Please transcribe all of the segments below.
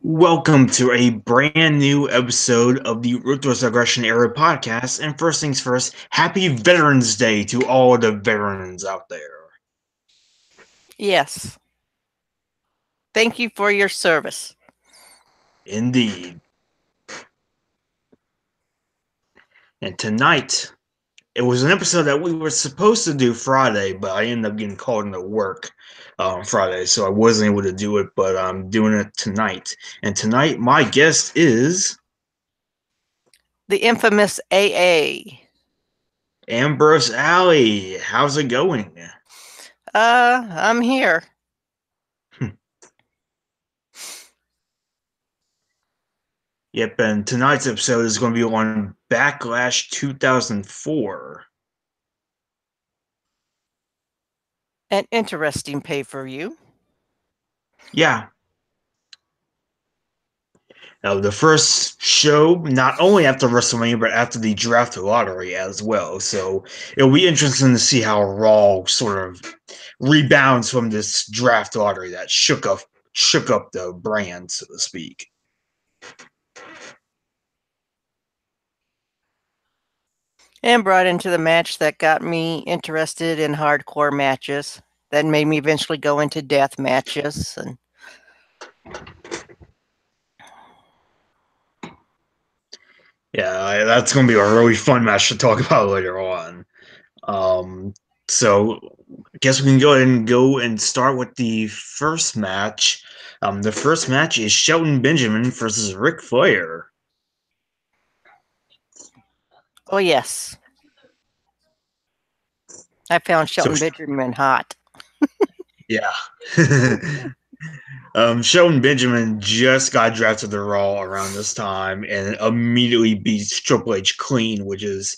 Welcome to a brand new episode of the Ruthless Aggression Era podcast. And first things first, happy Veterans Day to all the veterans out there. Yes. Thank you for your service. Indeed. And tonight, it was an episode that we were supposed to do Friday, but I ended up getting called into work on Friday, so I wasn't able to do it, but I'm doing it tonight. And tonight, my guest is The infamous AA. Ambrose Alley. How's it going? I'm here. Yep, and tonight's episode is going to be on Backlash 2004. An interesting pay-per-view. Yeah. Now, the first show, not only after WrestleMania, but after the draft lottery as well. So it'll be interesting to see how Raw sort of rebounds from this draft lottery that shook up the brand, so to speak. And brought into the match that got me interested in hardcore matches. That made me eventually go into death matches. And yeah, that's going to be a really fun match to talk about later on. So I guess we can go ahead and go and start with the first match. The first match is Shelton Benjamin versus Ric Flair. oh yes, I found Shelton Benjamin hot. Yeah. Shelton Benjamin just got drafted to Raw around this time and immediately beats Triple H clean, which is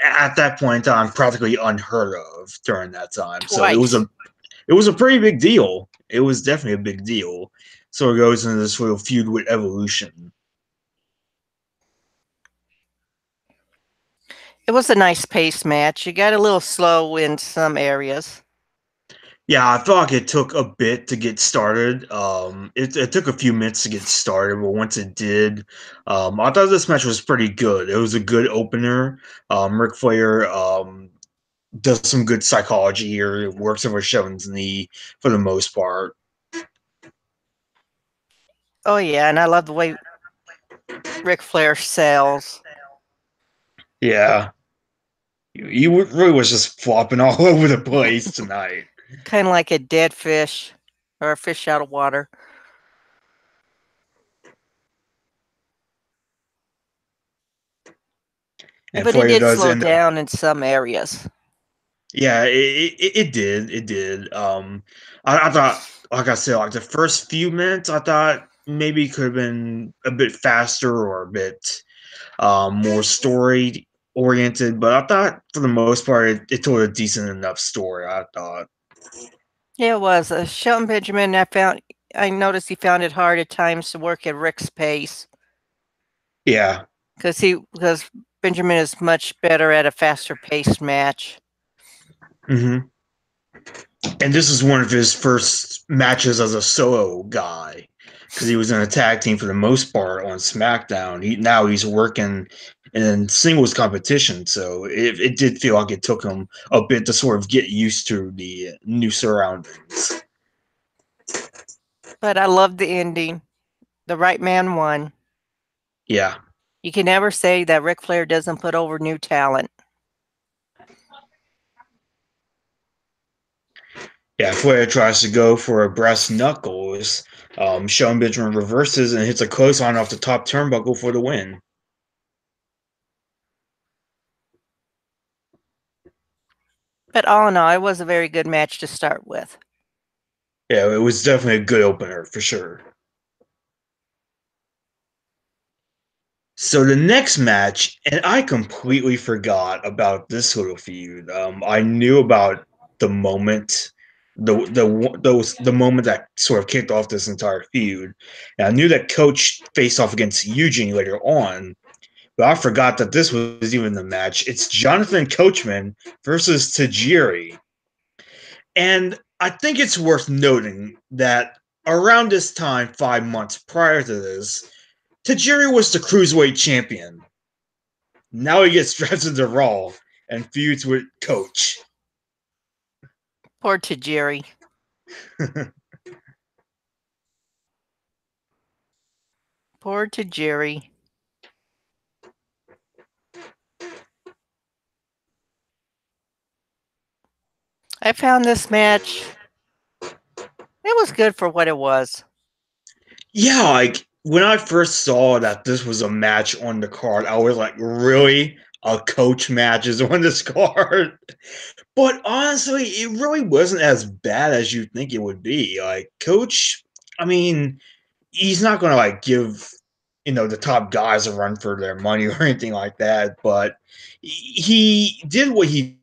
at that point in time practically unheard of during that time. Twice. So it was a pretty big deal. It was definitely a big deal. So it goes into this little feud with Evolution. It was a nice pace match. You got a little slow in some areas. Yeah, I felt like it took a bit to get started. It took a few minutes to get started, but once it did, I thought this match was pretty good. It was a good opener. Ric Flair does some good psychology here, works over Shelton's knee for the most part. Oh yeah, and I love the way Ric Flair sells. Yeah. He really was just flopping all over the place tonight. Kind of like a dead fish or a fish out of water. And but it Flair did slow end up, down in some areas. yeah, it did. It did. I thought, like I said, like the first few minutes, I thought maybe it could have been a bit faster or a bit more story oriented, but I thought for the most part it told a decent enough story. I thought. Yeah, it was. Shelton Benjamin, I noticed he found it hard at times to work at Rick's pace. Yeah. Because Benjamin is much better at a faster paced match. Mm-hmm. And this is one of his first matches as a solo guy because he was in a tag team for the most part on SmackDown. Now he's working in singles competition, so it did feel like it took him a bit to sort of get used to the new surroundings. But I loved the ending. The right man won. Yeah. You can never say that Ric Flair doesn't put over new talent. Yeah, Flair tries to go for a brass knuckles. Shawn Benjamin reverses and hits a clothesline off the top turnbuckle for the win. But all in all, it was a very good match to start with. Yeah, it was definitely a good opener for sure. So the next match, and I completely forgot about this little feud. I knew about the moment, the moment that sort of kicked off this entire feud. And I knew that Coach faced off against Eugene later on, but I forgot that this was even the match. It's Jonathan Coachman versus Tajiri. And I think it's worth noting that around this time, 5 months prior to this, Tajiri was the cruiserweight champion. Now he gets drafted to Raw and feuds with Coach. Poor Tajiri. Poor Tajiri. I found this match, it was good for what it was. Yeah, like when I first saw that this was a match on the card, I was like, really? A coach match is on this card? But honestly, it really wasn't as bad as you think it would be. Like, Coach, I mean, he's not going to like give the top guys a run for their money or anything like that, but he did what he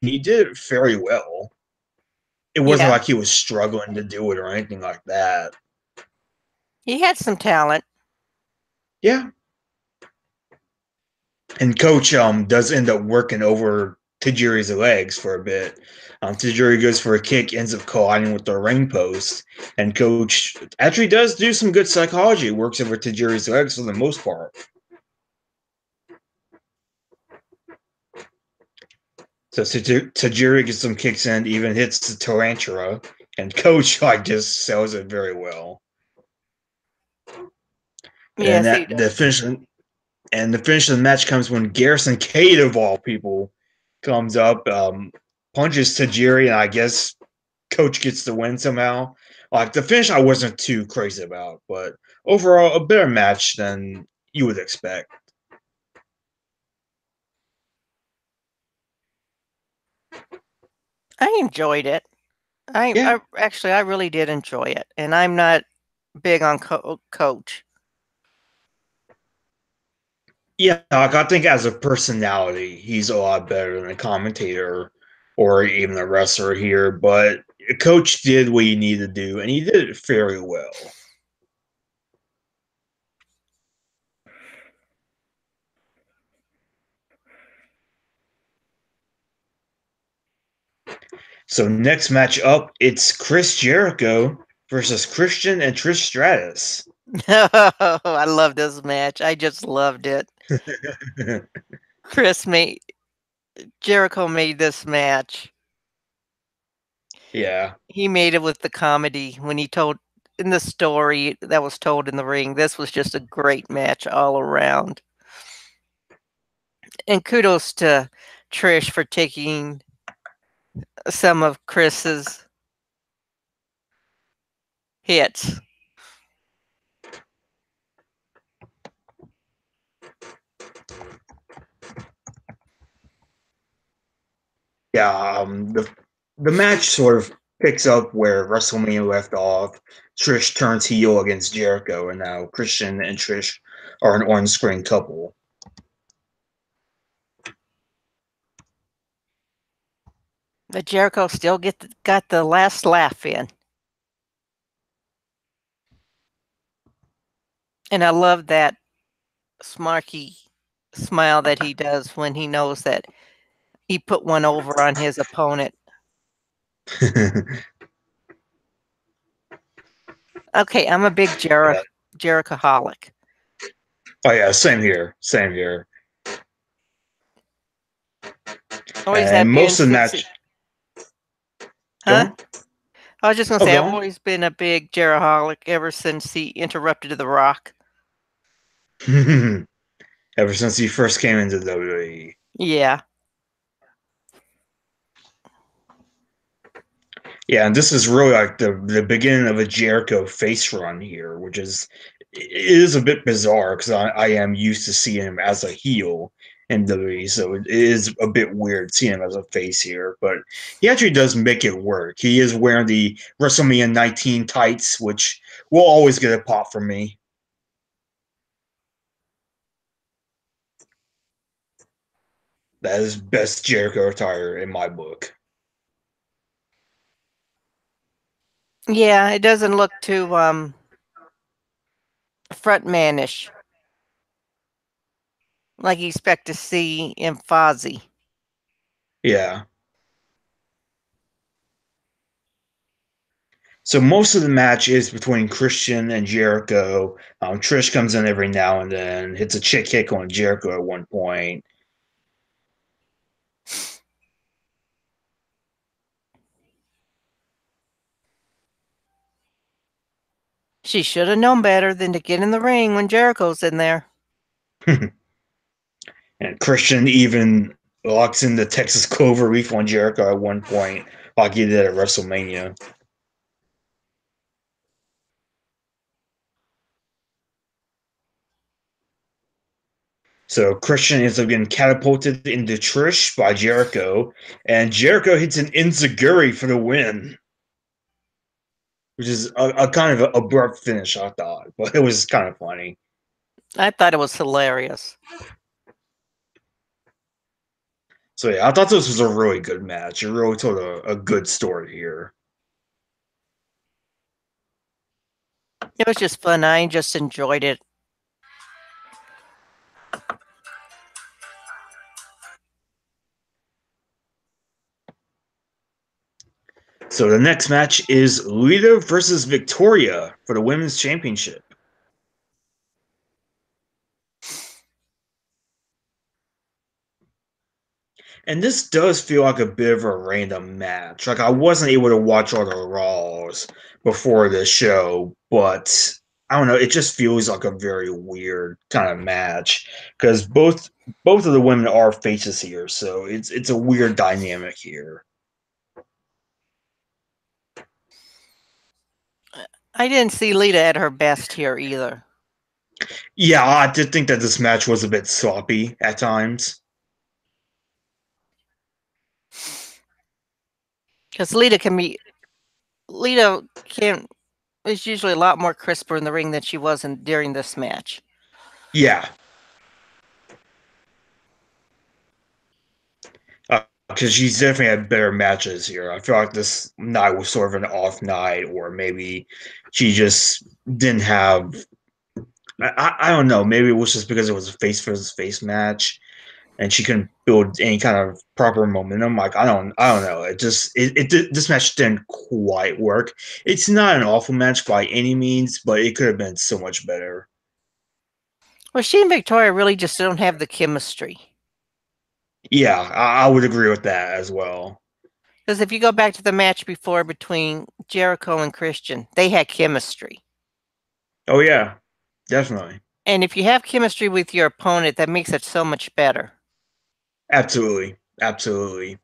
did it very well. It wasn't Yeah, like he was struggling to do it or anything like that. he had some talent. Yeah, and Coach does end up working over Tajiri's legs for a bit. Tajiri goes for a kick, ends up colliding with the ring post, and Coach actually does do some good psychology. Works over Tajiri's legs for the most part. So Tajiri gets some kicks in, even hits the tarantula, and Coach like just sells it very well. And Yes, he that does. the finish of the match comes when Garrison Cade of all people comes up, punches Tajiri, and I guess Coach gets the win somehow. Like the finish, I wasn't too crazy about, but overall, a better match than you would expect. I enjoyed it. Yeah, I really did enjoy it, and I'm not big on Coach. yeah. Like I think as a personality, he's a lot better than a commentator or even a wrestler here. But Coach did what he needed to do, and he did it very well. So next match up, it's Chris Jericho versus Christian and Trish Stratus. I love this match. I just loved it. Chris made Jericho made this match. Yeah. He made it with the comedy when he told in the story that was told in the ring. This was just a great match all around. And kudos to Trish for taking some of Chris's hits. Yeah, the match sort of picks up where WrestleMania left off. Trish turns heel against Jericho, and now Christian and Trish are an on-screen couple. But Jericho still got the last laugh in. And I love that smarky smile that he does when he knows that he put one over on his opponent. Okay, I'm a big Yeah. Jerichoholic. Oh yeah, same here, same here. Always And have been most of the since match, go huh? on. I was just gonna Oh, say go I've on. always been a big Jerichoholic ever since he interrupted The Rock. Ever since he first came into WWE. Yeah. Yeah, and this is really like the beginning of a Jericho face run here, which is it is a bit bizarre because I am used to seeing him as a heel in WWE, so it is a bit weird seeing him as a face here. But he actually does make it work. He is wearing the WrestleMania 19 tights, which will always get a pop from me. That is best Jericho attire in my book. Yeah, it doesn't look too frontmanish like you expect to see in Fozzy. Yeah. So most of the match is between Christian and Jericho. Trish comes in every now and then, hits a chick kick on Jericho at one point. She should have known better than to get in the ring when Jericho's in there. And Christian even locks in the Texas Clover Leaf on Jericho at one point, like he did at WrestleMania. So Christian ends up getting catapulted into Trish by Jericho, and Jericho hits an enziguri for the win, which is a kind of abrupt finish, I thought, but it was kind of funny. I thought it was hilarious. So yeah, I thought this was a really good match. It really told a good story here. It was just fun. I just enjoyed it. So the next match is Lita versus Victoria for the women's championship. And this does feel like a bit of a random match. Like I wasn't able to watch all the Raws before this show, but I don't know. It just feels like a very weird kind of match because both of the women are faces here, so it's a weird dynamic here. I didn't see Lita at her best here either. Yeah, I did think that this match was a bit sloppy at times. Because Lita is usually a lot more crisper in the ring than she was during this match. Yeah. Because she's definitely had better matches here. I feel like this night was sort of an off night, or maybe she just didn't have. I don't know. Maybe it was just because it was a face versus face match, and she couldn't build any kind of proper momentum. Like I don't know. This match didn't quite work. It's not an awful match by any means, but it could have been so much better. Well, she and Victoria really just don't have the chemistry. Yeah, I would agree with that as well. Because if you go back to the match before between Jericho and Christian, they had chemistry. Oh yeah, definitely. And if you have chemistry with your opponent, that makes it so much better. Absolutely. Absolutely.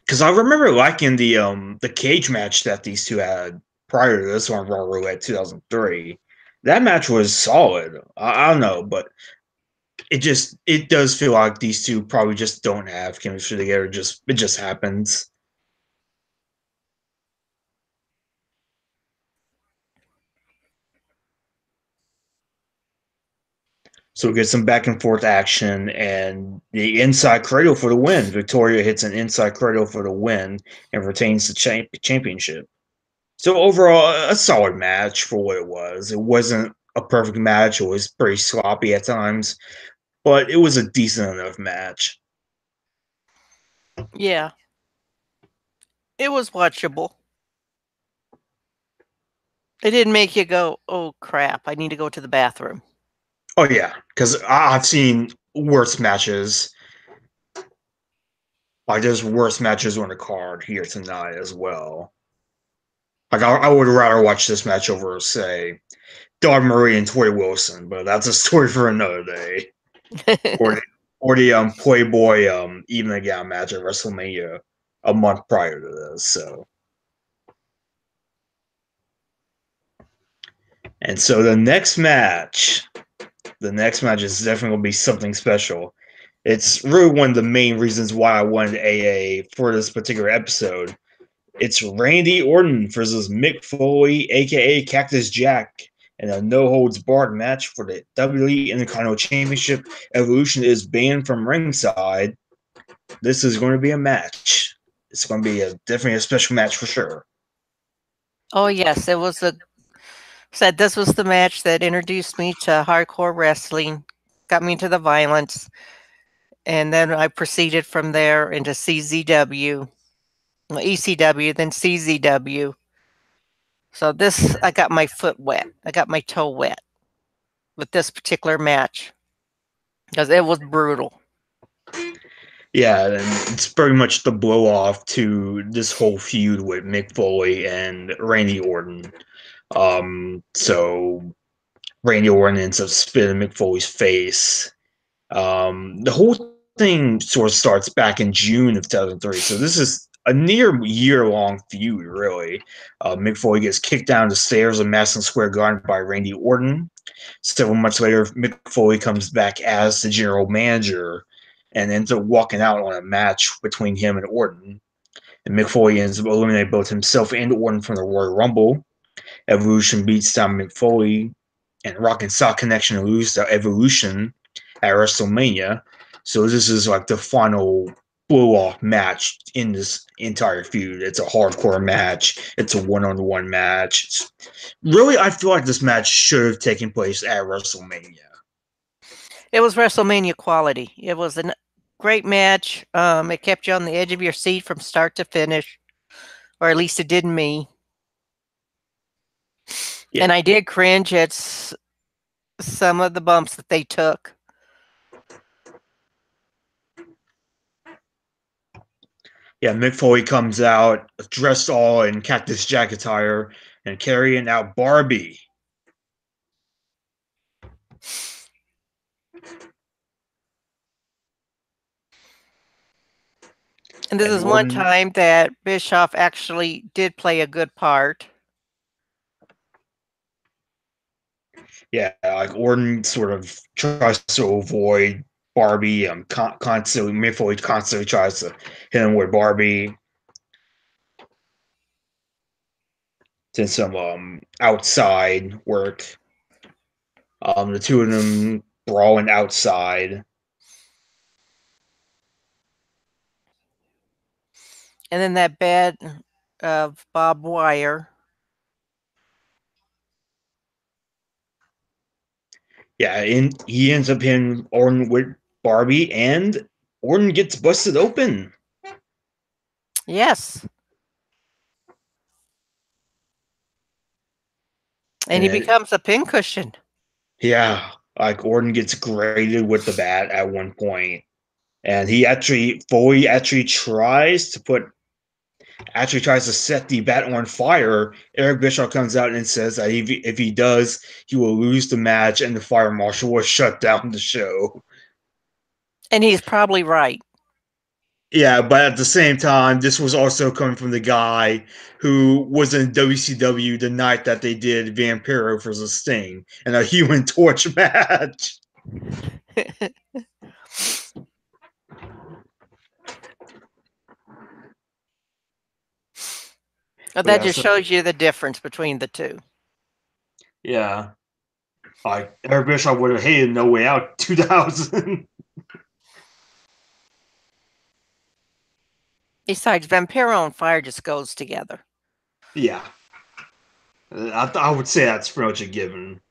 Because I remember liking the cage match that these two had prior to this one, Raw Roulette 2003. That match was solid. I don't know, but it does feel like these two probably just don't have chemistry together. It just happens. So we get some back and forth action and the inside cradle for the win. Victoria hits an inside cradle for the win and retains the championship. So overall, a solid match for what it was. It wasn't a perfect match. It was pretty sloppy at times, but it was a decent enough match. Yeah. It was watchable. It didn't make you go, oh crap, I need to go to the bathroom. Oh yeah, because I've seen worse matches. Like there's worse matches on the card here tonight as well. Like I would rather watch this match over, say, Dawn Marie and Tori Wilson, but that's a story for another day. Or the Playboy evening gown match at WrestleMania a month prior to this. So, and so the next match is definitely gonna be something special. It's really one of the main reasons why I wanted AA for this particular episode. It's Randy Orton versus Mick Foley, aka Cactus Jack, in a no holds barred match for the WWE Intercontinental Championship. Evolution is banned from ringside. This is going to be a match. It's going to be definitely a special match for sure. Oh yes, it was this was the match that introduced me to hardcore wrestling, got me into the violence, And then I proceeded from there into CZW, ECW, then CZW. So this, I got my foot wet. I got my toe wet with this particular match because it was brutal. Yeah, and it's pretty much the blow off to this whole feud with Mick Foley and Randy Orton. So Randy Orton ends up spitting Mick Foley's face. The whole thing sort of starts back in June of 2003. So this is a near year-long feud, really. Mick Foley gets kicked down the stairs of Madison Square Garden by Randy Orton. Several months later, Mick Foley comes back as the general manager and ends up walking out on a match between him and Orton. And Mick Foley ends up eliminating both himself and Orton from the Royal Rumble. Evolution beats down Mick Foley, and Rock and Sock Connection lose to Evolution at WrestleMania. So this is like the final blow-off match in this entire feud. It's a hardcore match. It's a one-on-one match. Really, I feel like this match should have taken place at WrestleMania. It was WrestleMania quality. It was a great match. It kept you on the edge of your seat from start to finish, or at least it did me. Yeah. And I did cringe at some of the bumps that they took. Yeah, Mick Foley comes out dressed all in Cactus Jack attire and carrying out Barbie. And this is one time that Bischoff actually did play a good part. Yeah, like Orton sort of tries to avoid Barbie. Constantly, Mick Foley constantly tries to hit him with Barbie. Did some outside work. The two of them brawling outside. And then that bad of Bob Wire. Yeah, and he ends up hitting Orton with Barbie, and Orton gets busted open. Yes. And he becomes a pincushion. Yeah, like Orton gets graded with the bat at one point. And Foley actually tries to set the bat on fire. Eric Bischoff comes out and says that if he does, he will lose the match and the fire marshal will shut down the show. And he's probably right. Yeah, but at the same time, this was also coming from the guy who was in WCW the night that they did Vampiro versus Sting in a Human Torch match. Well, that just shows you the difference between the two. Yeah. Like, Eric Bischoff would have hated No Way Out 2000. Besides, Vampiro and Fire just goes together. Yeah. I would say that's pretty much a given.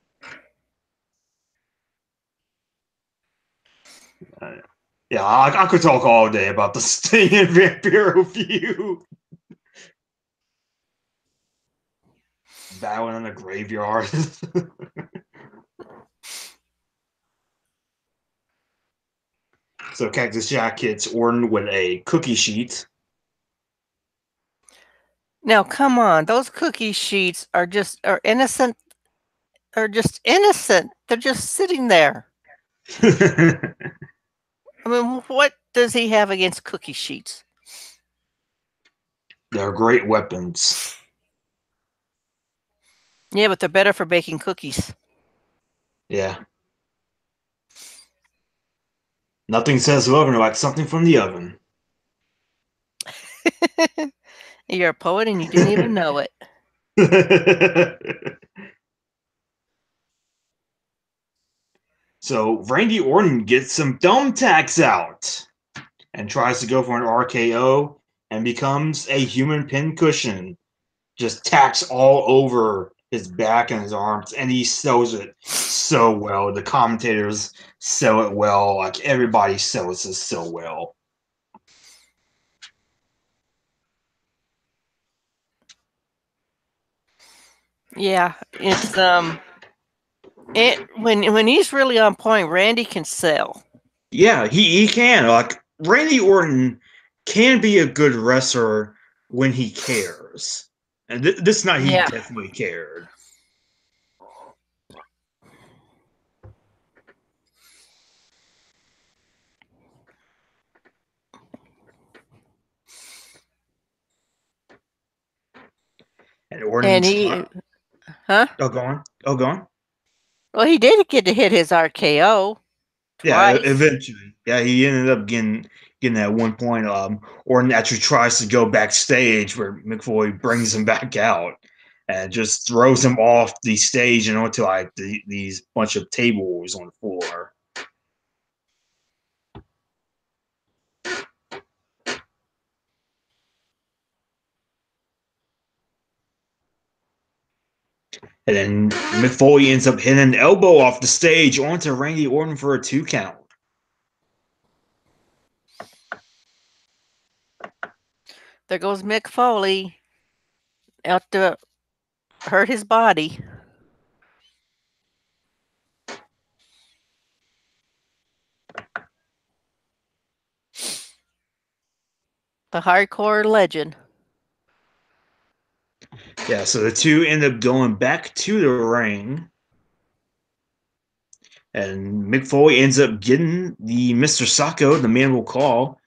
Yeah, I could talk all day about the Sting and Vampiro feud. Battling in the graveyard. So Cactus Jack hits Orton with a cookie sheet. Now, come on. Those cookie sheets are innocent. Are just innocent. They're just sitting there. I mean, what does he have against cookie sheets? They're great weapons. Yeah, but they're better for baking cookies. Yeah. Nothing says oven like something from the oven. You're a poet and you didn't even know it. So Randy Orton gets some thumbtacks out and tries to go for an RKO and becomes a human pincushion. Just tacks all over his back and his arms, and he sells it so well. The commentators sell it well. Like everybody sells it so well. Yeah, it's when he's really on point, Randy can sell. Yeah, he can. Like Randy Orton can be a good wrestler when he cares, and this night he Yeah. definitely cared. And Orton, And he, huh? oh, go on, oh, go on. Well, he did get to hit his RKO Yeah, twice. eventually. Yeah, he ended up getting at one point. Orton actually tries to go backstage where Mick Foley brings him back out and just throws him off the stage and onto like these bunch of tables on the floor. And then Mick Foley ends up hitting an elbow off the stage onto Randy Orton for a 2 count. There goes Mick Foley out to hurt his body. The hardcore legend. Yeah, so the two end up going back to the ring. And Mick Foley ends up getting the Mr. Sacco, the man will call,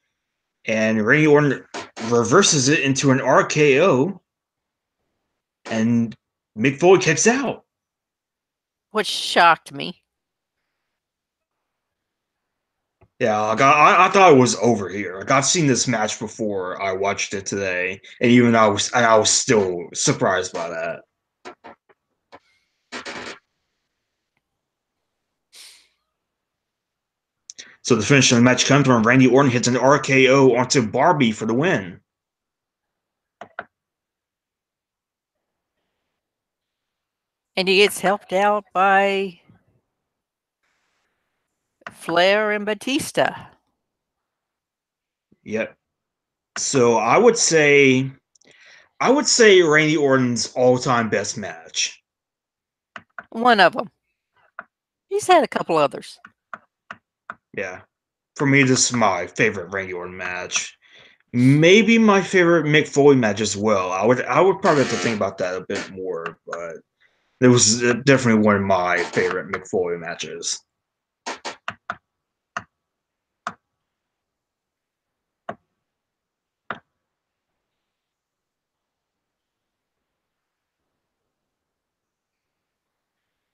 and Randy Orton reverses it into an RKO, and Mick Foley kicks out. Which shocked me. Yeah, like I thought it was over here. Like I've seen this match before. I watched it today, and even I was still surprised by that. So the finish of the match comes when Randy Orton hits an RKO onto Barbie for the win. And he gets helped out by Flair and Batista. Yep. So I would say Randy Orton's all-time best match. One of them. He's had a couple others. Yeah. For me, this is my favorite Randy Orton match. Maybe my favorite Mick Foley match as well. I would probably have to think about that a bit more, but it was definitely one of my favorite Mick Foley matches.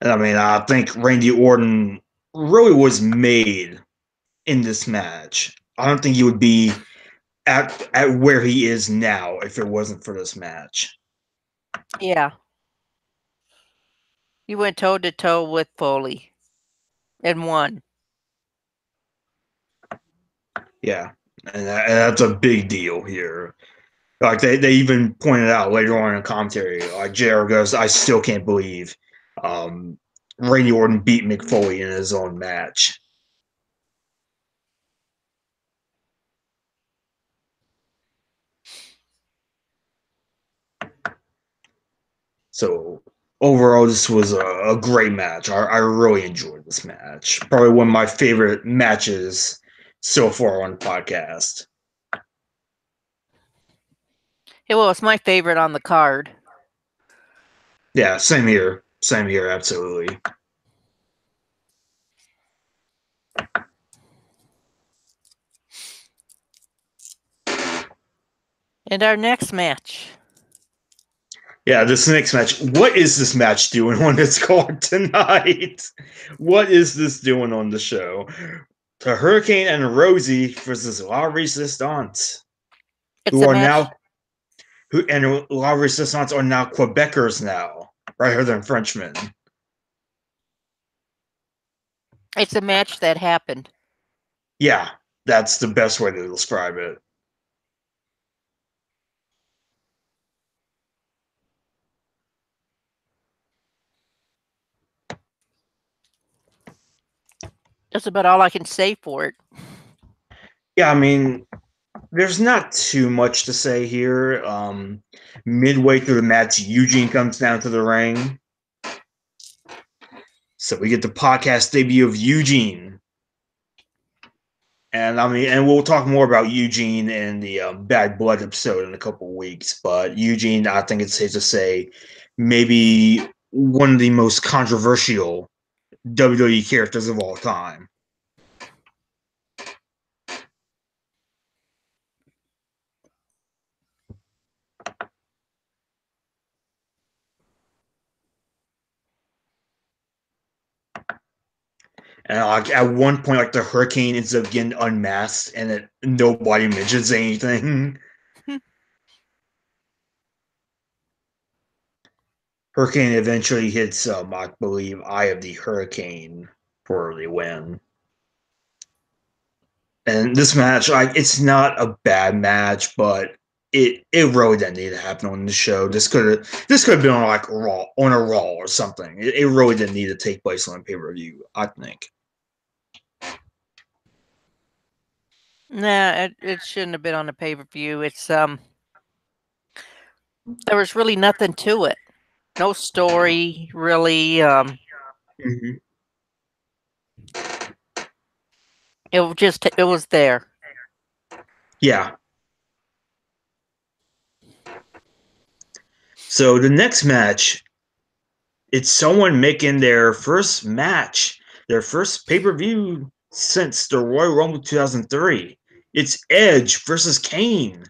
And I mean, I think Randy Orton really was made in this match. I don't think he would be at where he is now if it wasn't for this match. Yeah. He went toe to toe with Foley and won. Yeah, and that's a big deal here. Like they even pointed out later on in commentary, like JR goes, I still can't believe um, Randy Orton beat Mick Foley in his own match. So overall, this was a great match. I really enjoyed this match. Probably one of my favorite matches so far on the podcast. It was my favorite on the card. Yeah, same here. Same here, absolutely. And our next match. Yeah, this next match. What is this match doing on this card tonight? What is this doing on the show? The Hurricane and Rosey versus La Resistance, It's who a are match. now La Resistance are now Quebecers now, rather than Frenchmen. It's a match that happened. Yeah, that's the best way to describe it. That's about all I can say for it. Yeah, I mean, there's not too much to say here. Midway through the match, Eugene comes down to the ring. So we get the podcast debut of Eugene. And I mean, and we'll talk more about Eugene in the Bad Blood episode in a couple of weeks. But Eugene, I think it's safe to say, maybe one of the most controversial WWE characters of all time. And like at one point, like the Hurricane ends up getting unmasked, and nobody mentions anything. Hurricane eventually hits, I believe, Eye of the Hurricane for the win. And this match, like, it's not a bad match, but it really didn't need to happen on the show. This could have been on like a Raw or something. It really didn't need to take place on a pay per view. I think. Nah, it shouldn't have been on the pay per view. It's there was really nothing to it. No story, really. Mm-hmm. It was there. Yeah. So the next match, it's someone making their first pay per view since the Royal Rumble 2003. It's Edge versus Kane.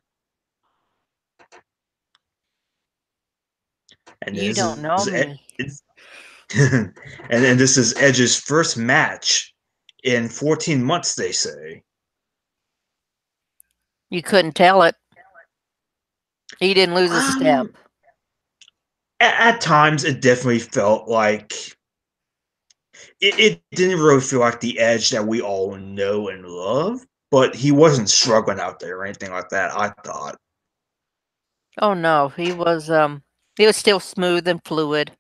And You this don't know is me. and then this is Edge's first match in 14 months, they say. You couldn't tell it. He didn't lose a step. Um, at times, it definitely felt like it didn't really feel like the Edge that we all know and love, but he wasn't struggling out there or anything like that, I thought. Oh no, he was still smooth and fluid.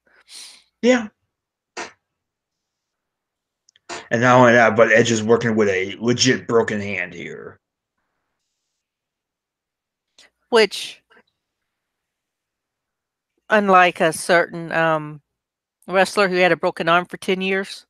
Yeah. And not only that, but Edge is working with a legit broken hand here. Which, unlike a certain wrestler who had a broken arm for 10 years.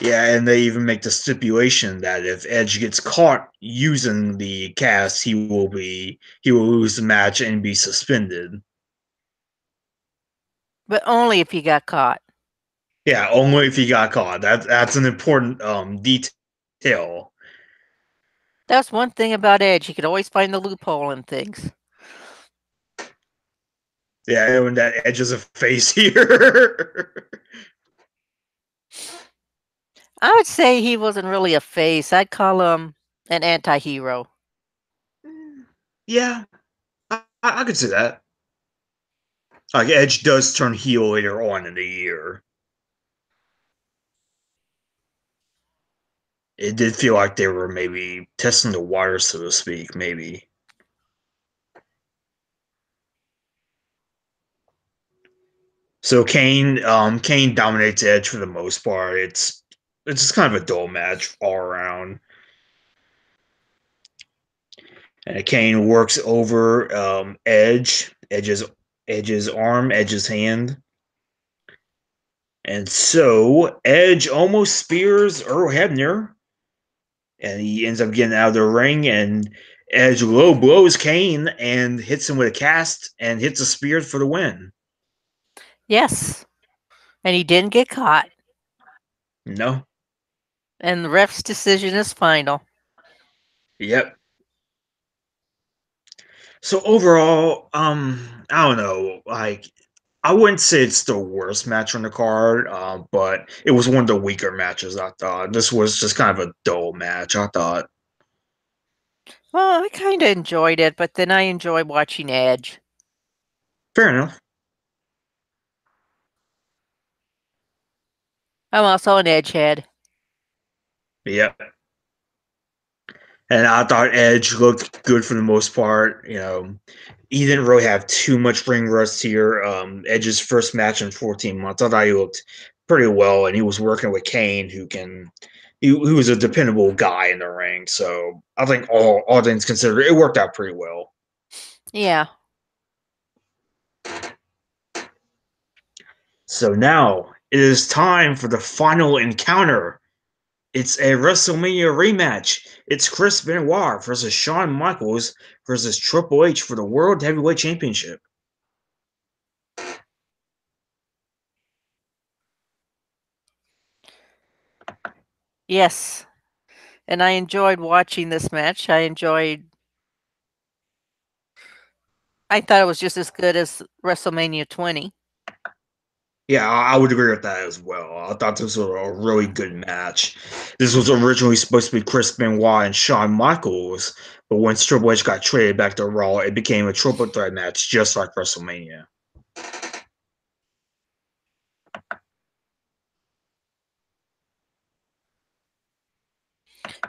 Yeah, and they even make the stipulation that if Edge gets caught using the cast, he will lose the match and be suspended. But only if he got caught. Yeah, only if he got caught. That's an important detail. That's one thing about Edge. He could always find the loophole in things. Yeah, and that Edge is a face here. I would say he wasn't really a face. I'd call him an anti hero. Yeah, I could see that. Like Edge does turn heel later on in the year. It did feel like they were maybe testing the water, so to speak. Maybe. So Kane dominates Edge for the most part. It's just kind of a dull match all around. And Kane works over Edge's arm, Edge's hand. And so Edge almost spears Earl Hebner, and he ends up getting out of the ring. And Edge low blows Kane and hits him with a cast and hits a spear for the win. Yes. And he didn't get caught. No, And the ref's decision is final. yep. So overall, I don't know. Like, I wouldn't say it's the worst match on the card, but it was one of the weaker matches. I thought this was just kind of a dull match. I thought. Well, I kind of enjoyed it, but then I enjoy watching Edge. Fair enough. I'm also an Edge head. Yep. And I thought Edge looked good for the most part. He didn't really have too much ring rust here. Edge's first match in 14 months, I thought he looked pretty well, and he was working with Kane, who was a dependable guy in the ring. So I think all things considered, it worked out pretty well. Yeah. So now it is time for the final encounter. It's a WrestleMania rematch. It's Chris Benoit versus Shawn Michaels versus Triple H for the World Heavyweight Championship. Yes. And I enjoyed watching this match. I thought it was just as good as WrestleMania 20. Yeah, I would agree with that as well. I thought this was a really good match. This was originally supposed to be Chris Benoit and Shawn Michaels, but once Triple H got traded back to Raw, it became a triple threat match, just like WrestleMania.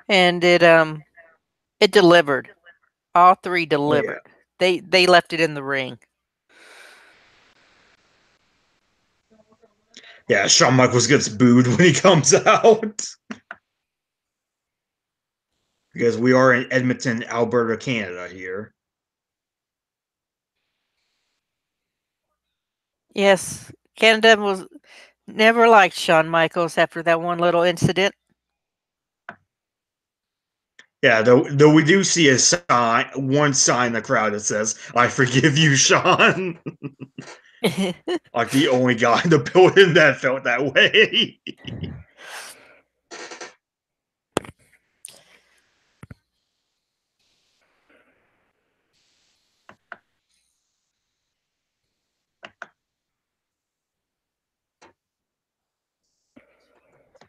And it delivered. All three Oh yeah, delivered. They left it in the ring. yeah. Shawn Michaels gets booed when he comes out because we are in Edmonton, Alberta, Canada here. Yes. Canada was never liked Shawn Michaels after that one little incident. Yeah, though we do see one sign in the crowd that says "I forgive you, Shawn." Like the only guy in the building that felt that way.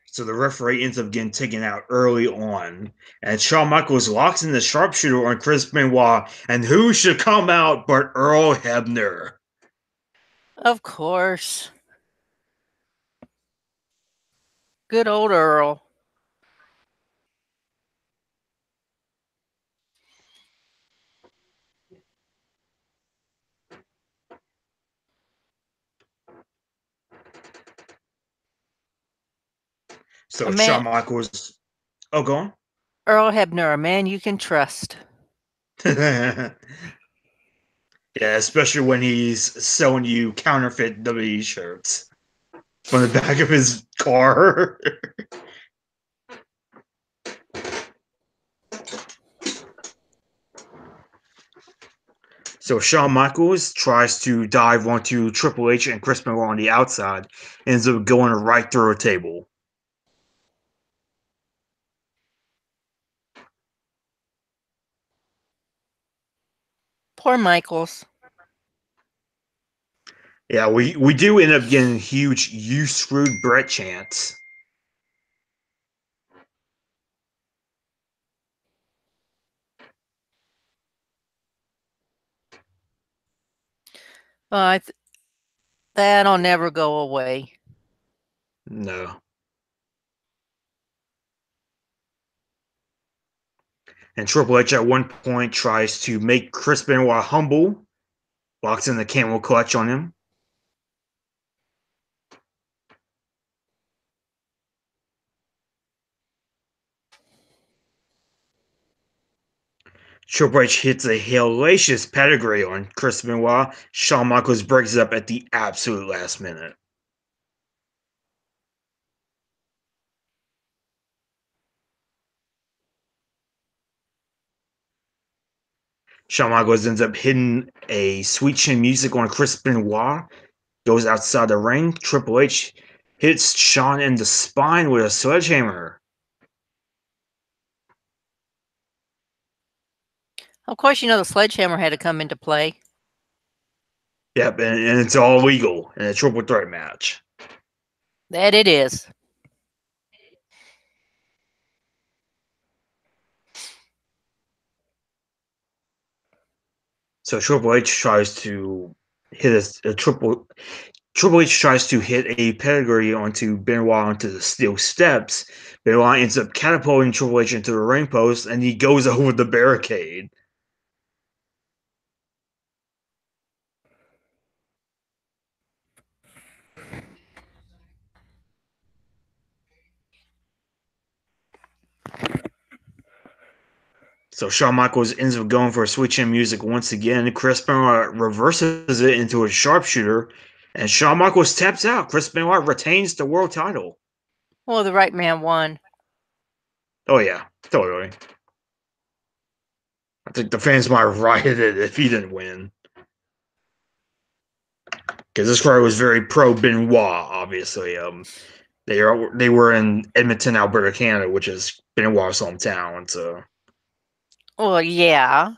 So the referee ends up getting taken out early on, and Shawn Michaels locks in the sharpshooter on Chris Benoit, and who should come out but Earl Hebner? Of course. Good old Earl. A So man Shawn Michaels, oh, go on. Earl Hebner, a man you can trust. Yeah, especially when he's selling you counterfeit WWE shirts from the back of his car. So Shawn Michaels tries to dive onto Triple H and Chris Benoit on the outside, ends up going right through a table. Poor Michaels. Yeah, we do end up getting huge "You screwed Brett" chants. Uh, that'll never go away. No. And Triple H at one point tries to make Chris Benoit humble, locks in the camel clutch on him. Triple H hits a hellacious pedigree on Chris Benoit. Shawn Michaels breaks it up at the absolute last minute. Shawn Michaels ends up hitting a sweet chin music on Chris Benoit, goes outside the ring. Triple H hits Shawn in the spine with a sledgehammer. Of course, you know the sledgehammer had to come into play. Yep, and it's all legal in a triple threat match. That it is. So Triple H tries to hit a triple. Triple H tries to hit a pedigree onto Benoit onto the steel steps. Benoit ends up catapulting Triple H into the ring post, and he goes over the barricade. So Shawn Michaels ends up going for a switch in music once again. Chris Benoit reverses it into a sharpshooter, and Shawn Michaels taps out. Chris Benoit retains the world title. Well, the right man won. Oh yeah, totally. I think the fans might have rioted if he didn't win. Because this crowd was very pro Benoit, obviously. They were in Edmonton, Alberta, Canada, which is Benoit's hometown. Well, yeah.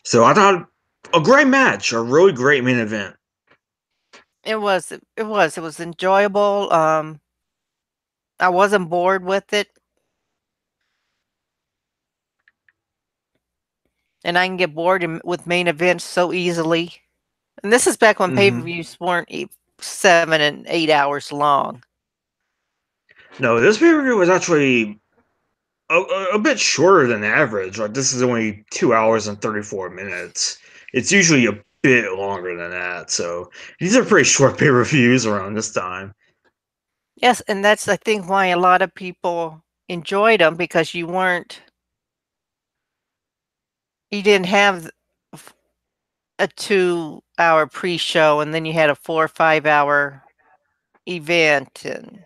So I thought a great match, a really great main event. It was enjoyable. I wasn't bored with it. And I can get bored with main events so easily. And this is back when Mm-hmm. pay-per-views weren't 7 and 8 hours long. No, this pay per view was actually a bit shorter than average. Like this is only 2 hours and 34 minutes. It's usually a bit longer than that. So these are pretty short pay per views around this time. Yes, and that's I think why a lot of people enjoyed them because you didn't have a 2-hour pre-show and then you had a 4 or 5-hour event, and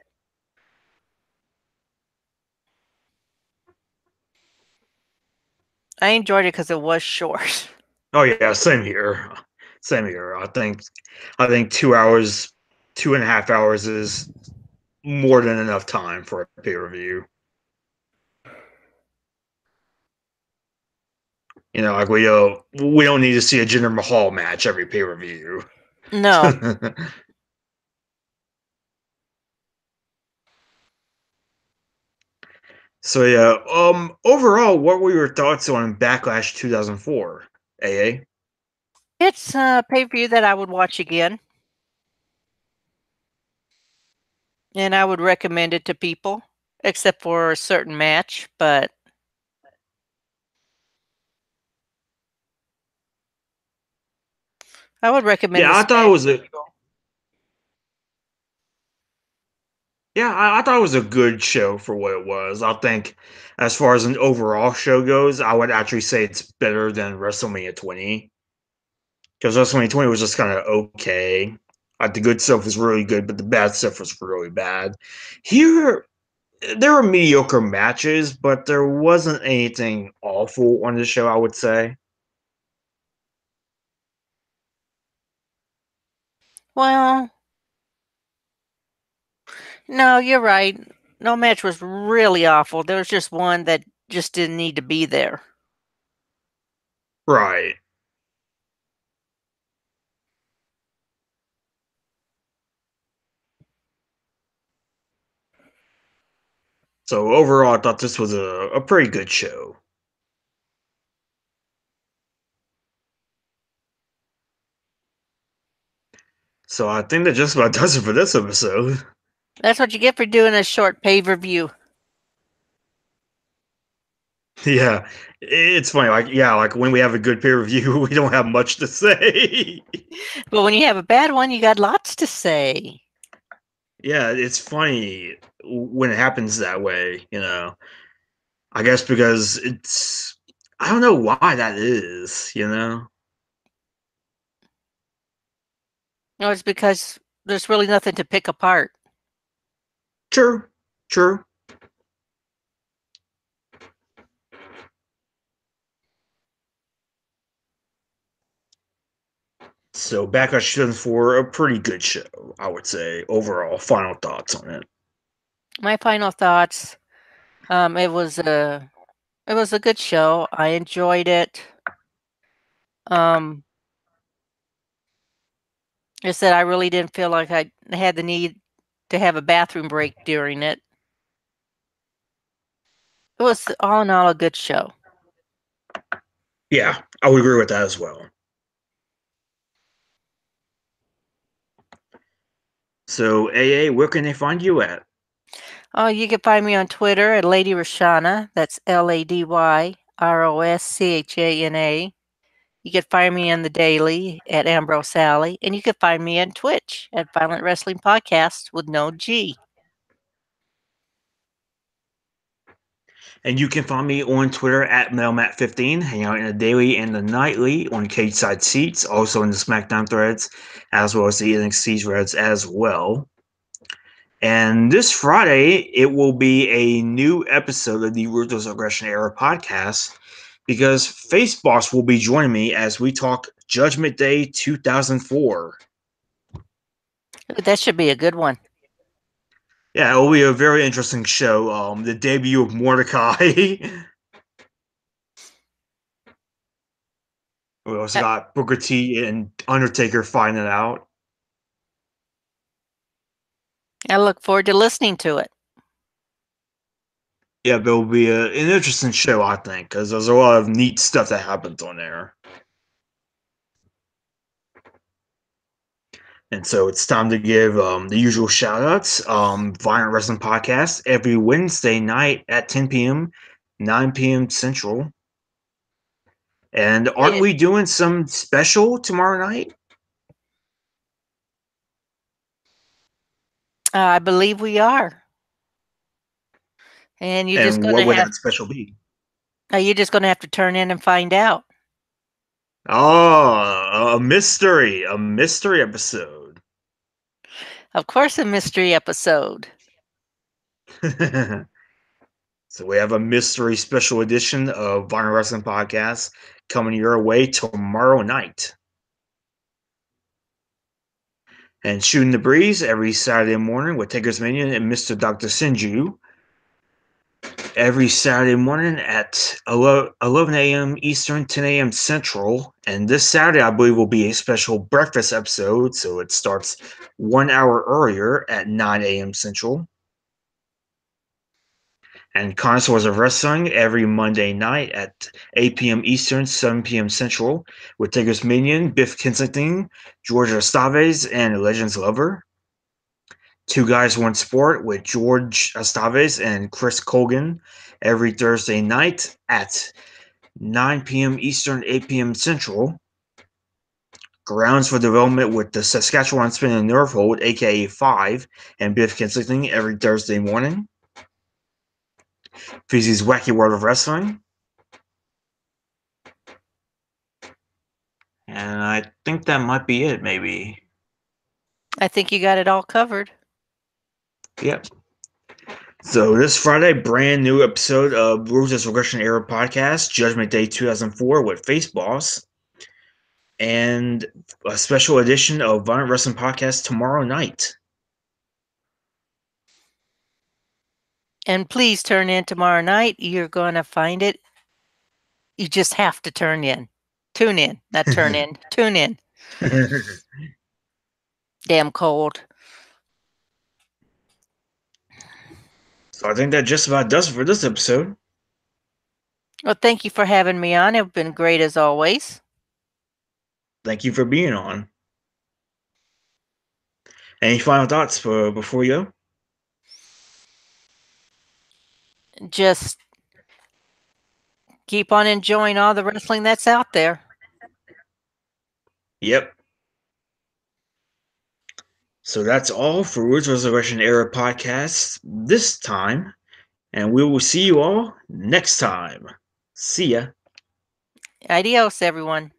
I enjoyed it because it was short. Oh yeah, same here. Same here. I think 2 hours, 2.5 hours is more than enough time for a pay per view. Like we don't need to see a Jinder Mahal match every pay per view. No. So yeah, overall, what were your thoughts on Backlash 2004? AA? It's a pay-per-view that I would watch again, and I would recommend it to people, except for a certain match, but I would recommend Yeah, I this thought it match was to a people. yeah, I thought it was a good show for what it was. I think as far as an overall show goes, I would actually say it's better than WrestleMania 20. Because WrestleMania 20 was just kind of okay. Like the good stuff was really good, but the bad stuff was really bad. Here, there were mediocre matches, but there wasn't anything awful on the show, I would say. Well, no, you're right. No match was really awful. There was just one that just didn't need to be there. Right. So overall, I thought this was a pretty good show. So I think that just about does it for this episode. That's what you get for doing a short pay-per-view. Yeah, it's funny. Like when we have a good peer review, we don't have much to say. But when you have a bad one, you got lots to say. Yeah, it's funny when it happens that way. I guess because I don't know why that is. No, it's because there's really nothing to pick apart. True, true. So Backlash 2004, a pretty good show, I would say. Overall, final thoughts on it. My final thoughts. It was a good show. I enjoyed it. Um, I said I really didn't feel like I had the need to have a bathroom break during it. It was all in all a good show. Yeah, I would agree with that as well. So, AA, where can they find you at? Oh, you can find me on Twitter at Lady Roshana. That's LadyRoschana. You can find me on the Daily at Ambrose Alley, and you can find me on Twitch at Violent Wrestling Podcast with no G. And you can find me on Twitter at MailMat15, hang out in the daily and the nightly on Cage Side Seats, also in the SmackDown threads, as well as the NXT threads as well. And this Friday, it will be a new episode of the Ruthless Aggression Era podcast because Face Boss will be joining me as we talk Judgment Day 2004. That should be a good one. Yeah, it will be a very interesting show. The debut of Mordecai. We also got Booker T and Undertaker finding out. I look forward to listening to it. Yeah, but it'll be an interesting show, I think, because there's a lot of neat stuff that happens on there. And so it's time to give the usual shout outs. Violent Wrestling Podcast every Wednesday night at 10 p.m., 9 p.m. Central. And aren't we doing some special tomorrow night? I believe we are. And you're just going what to would have that special be? you're just going to have to turn in and find out. Oh, a mystery episode. Of course, a mystery episode. So we have a mystery special edition of Violent Wrestling Podcast coming your way tomorrow night. And Shooting the Breeze every Saturday morning with Taker's Minion and Mr. Dr. Sinju. Every Saturday morning at 11 a.m. Eastern, 10 a.m. Central. And this Saturday, I believe, will be a special breakfast episode. So it starts 1 hour earlier at 9 a.m. Central. And Connoisseurs of Wrestling every Monday night at 8 p.m. Eastern, 7 p.m. Central with Taker's Minion, Biff Kensington, George Estaves, and Legends Lover. Two Guys, One Sport with George Estaves and Chris Colgan every Thursday night at 9 p.m. Eastern, 8 p.m. Central. Grounds for Development with the Saskatchewan Spin and Nerve Hold, aka 5, and Biff Kensington every Thursday morning. Fizzy's Wacky World of Wrestling. And I think that might be it, maybe. I think you got it all covered. Yep. So this Friday, brand new episode of Ruthless Aggression Era Podcast, Judgment Day 2004 with Face Boss. And a special edition of Violent Wrestling Podcast tomorrow night. And please turn in tomorrow night. You're going to find it. You just have to turn in. Tune in, not turn in. Tune in. Damn cold. So I think that just about does it for this episode. Well, thank you for having me on. It's been great as always. Thank you for being on. Any final thoughts before we go? Just keep on enjoying all the wrestling that's out there. Yep. So that's all for Ruthless Aggression Era Podcast this time. And we will see you all next time. See ya. Adios, everyone.